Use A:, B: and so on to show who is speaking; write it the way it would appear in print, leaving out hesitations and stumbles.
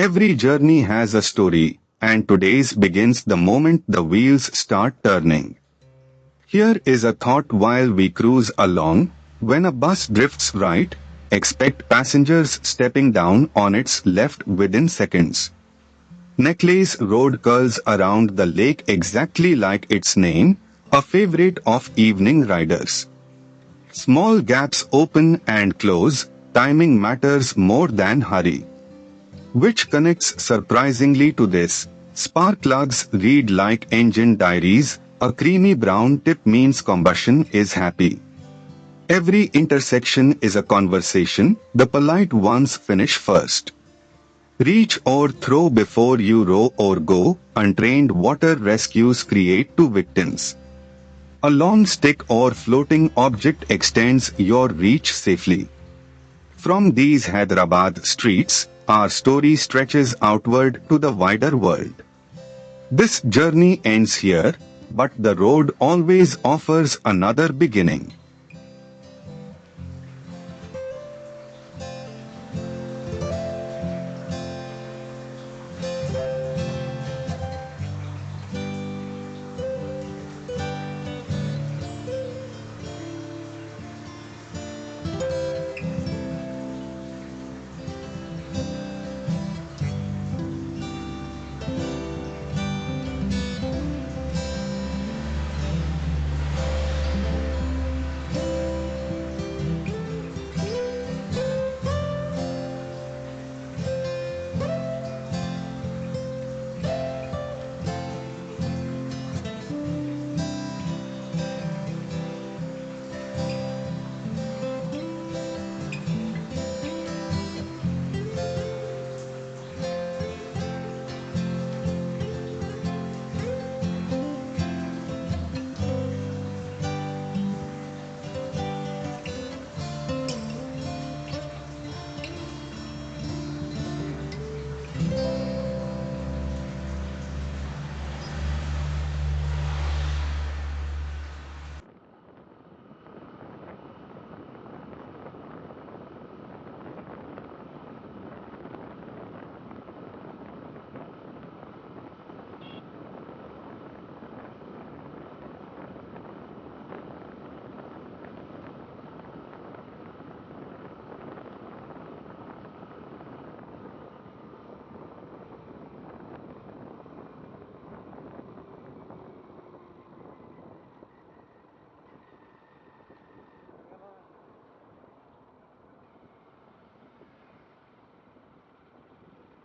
A: Every journey has a story, and today's begins the moment the wheels start turning. Here is a thought while we cruise along. When a bus drifts right, expect passengers stepping down on its left within seconds. Necklace Road curls around the lake exactly like its name, a favorite of evening riders. Small gaps open and close, timing matters more than hurry. Which connects surprisingly to this. Spark plugs read like engine diaries, a creamy brown tip means combustion is happy. Every intersection is a conversation, the polite ones finish first. Reach or throw before you row or go, untrained water rescues create two victims. A long stick or floating object extends your reach safely. From these Hyderabad streets, our story stretches outward to the wider world. This journey ends here, but the road always offers another beginning.